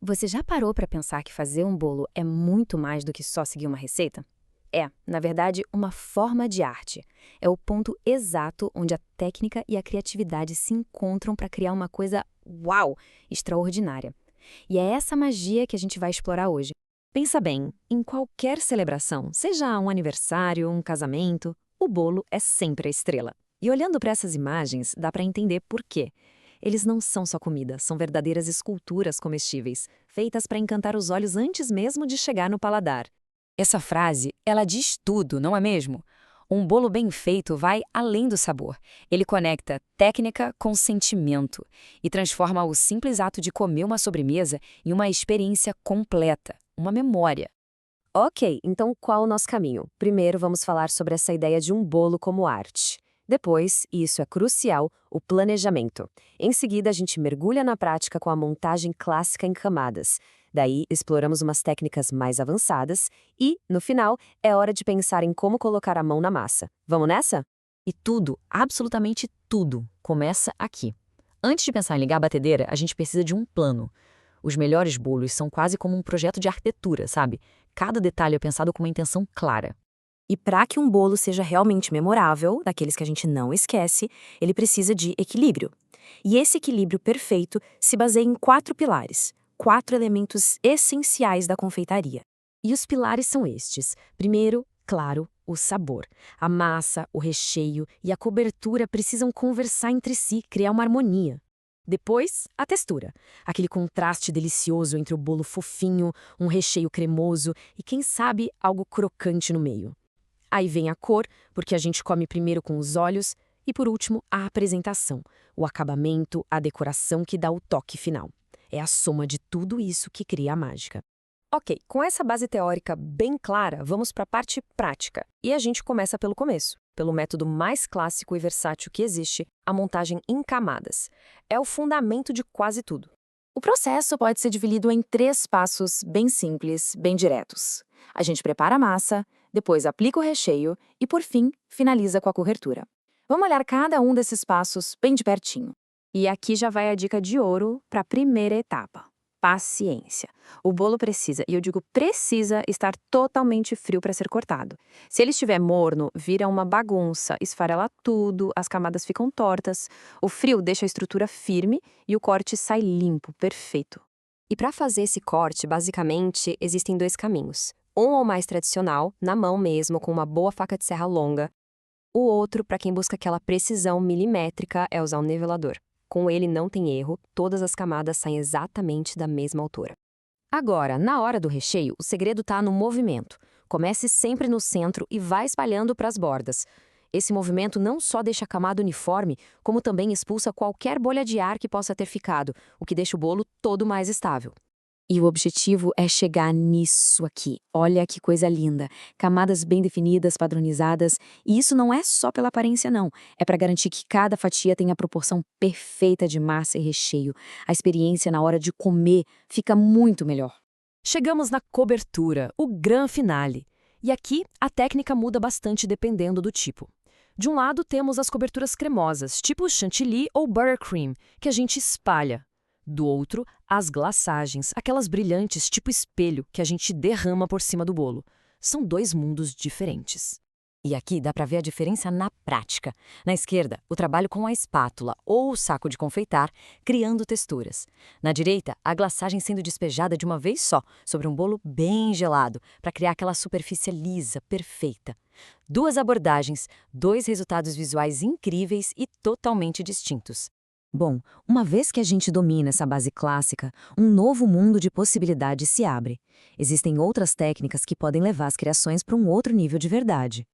Você já parou para pensar que fazer um bolo é muito mais do que só seguir uma receita? É, na verdade, uma forma de arte. É o ponto exato onde a técnica e a criatividade se encontram para criar uma coisa, uau, extraordinária. E é essa magia que a gente vai explorar hoje. Pensa bem, em qualquer celebração, seja um aniversário, um casamento, o bolo é sempre a estrela. E olhando para essas imagens, dá para entender por quê. Eles não são só comida, são verdadeiras esculturas comestíveis, feitas para encantar os olhos antes mesmo de chegar no paladar. Essa frase, ela diz tudo, não é mesmo? Um bolo bem feito vai além do sabor. Ele conecta técnica com sentimento e transforma o simples ato de comer uma sobremesa em uma experiência completa, uma memória. Ok, então qual o nosso caminho? Primeiro vamos falar sobre essa ideia de um bolo como arte. Depois, e isso é crucial, o planejamento. Em seguida, a gente mergulha na prática com a montagem clássica em camadas. Daí, exploramos umas técnicas mais avançadas e, no final, é hora de pensar em como colocar a mão na massa. Vamos nessa? E tudo, absolutamente tudo, começa aqui. Antes de pensar em ligar a batedeira, a gente precisa de um plano. Os melhores bolos são quase como um projeto de arquitetura, sabe? Cada detalhe é pensado com uma intenção clara. E para que um bolo seja realmente memorável, daqueles que a gente não esquece, ele precisa de equilíbrio. E esse equilíbrio perfeito se baseia em 4 pilares, 4 elementos essenciais da confeitaria. E os pilares são estes. Primeiro, claro, o sabor. A massa, o recheio e a cobertura precisam conversar entre si, criar uma harmonia. Depois, a textura. Aquele contraste delicioso entre o bolo fofinho, um recheio cremoso e, quem sabe, algo crocante no meio. Aí vem a cor, porque a gente come primeiro com os olhos, e por último, a apresentação, o acabamento, a decoração que dá o toque final. É a soma de tudo isso que cria a mágica. Ok, com essa base teórica bem clara, vamos para a parte prática. E a gente começa pelo começo, pelo método mais clássico e versátil que existe, a montagem em camadas. É o fundamento de quase tudo. O processo pode ser dividido em 3 passos bem simples, bem diretos. A gente prepara a massa, depois aplica o recheio e, por fim, finaliza com a cobertura. Vamos olhar cada um desses passos bem de pertinho. E aqui já vai a dica de ouro para a primeira etapa. Paciência. O bolo precisa, e eu digo precisa, estar totalmente frio para ser cortado. Se ele estiver morno, vira uma bagunça, esfarela tudo, as camadas ficam tortas. O frio deixa a estrutura firme e o corte sai limpo, perfeito. E para fazer esse corte, basicamente, existem 2 caminhos. Um ou mais tradicional, na mão mesmo, com uma boa faca de serra longa. O outro, para quem busca aquela precisão milimétrica, é usar um nivelador. Com ele não tem erro, todas as camadas saem exatamente da mesma altura. Agora, na hora do recheio, o segredo está no movimento. Comece sempre no centro e vá espalhando para as bordas. Esse movimento não só deixa a camada uniforme, como também expulsa qualquer bolha de ar que possa ter ficado, o que deixa o bolo todo mais estável. E o objetivo é chegar nisso aqui. Olha que coisa linda. Camadas bem definidas, padronizadas. E isso não é só pela aparência, não. É para garantir que cada fatia tenha a proporção perfeita de massa e recheio. A experiência na hora de comer fica muito melhor. Chegamos na cobertura, o gran finale. E aqui a técnica muda bastante dependendo do tipo. De um lado temos as coberturas cremosas, tipo chantilly ou buttercream, que a gente espalha. Do outro, as glaçagens, aquelas brilhantes tipo espelho que a gente derrama por cima do bolo. São 2 mundos diferentes. E aqui dá para ver a diferença na prática. Na esquerda, o trabalho com a espátula ou o saco de confeitar, criando texturas. Na direita, a glaçagem sendo despejada de uma vez só, sobre um bolo bem gelado, para criar aquela superfície lisa, perfeita. 2 abordagens, 2 resultados visuais incríveis e totalmente distintos. Bom, uma vez que a gente domina essa base clássica, um novo mundo de possibilidades se abre. Existem outras técnicas que podem levar as criações para um outro nível de verdade.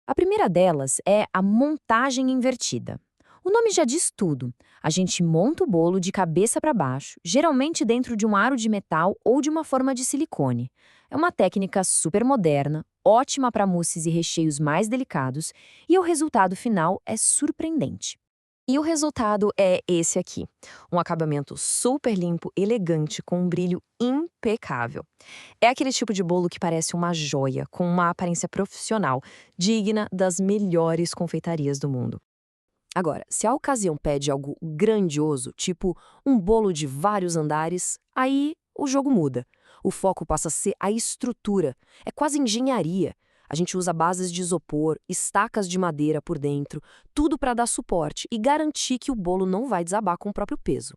A primeira delas é a montagem invertida. O nome já diz tudo. A gente monta o bolo de cabeça para baixo, geralmente dentro de um aro de metal ou de uma forma de silicone. É uma técnica super moderna, ótima para mousses e recheios mais delicados, e o resultado final é surpreendente. E o resultado é esse aqui. Um acabamento super limpo, elegante, com um brilho impecável. É aquele tipo de bolo que parece uma joia, com uma aparência profissional, digna das melhores confeitarias do mundo. Agora, se a ocasião pede algo grandioso, tipo um bolo de vários andares, aí o jogo muda. O foco passa a ser a estrutura. É quase engenharia. A gente usa bases de isopor, estacas de madeira por dentro, tudo para dar suporte e garantir que o bolo não vai desabar com o próprio peso.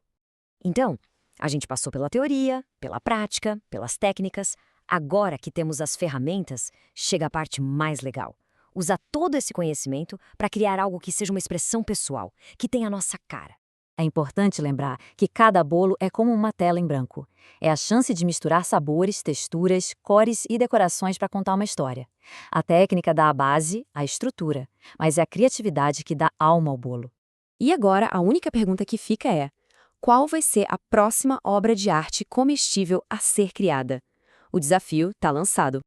Então, a gente passou pela teoria, pela prática, pelas técnicas. Agora que temos as ferramentas, chega a parte mais legal. Usar todo esse conhecimento para criar algo que seja uma expressão pessoal, que tenha a nossa cara. É importante lembrar que cada bolo é como uma tela em branco. É a chance de misturar sabores, texturas, cores e decorações para contar uma história. A técnica dá a base, a estrutura, mas é a criatividade que dá alma ao bolo. E agora, a única pergunta que fica é: qual vai ser a próxima obra de arte comestível a ser criada? O desafio está lançado.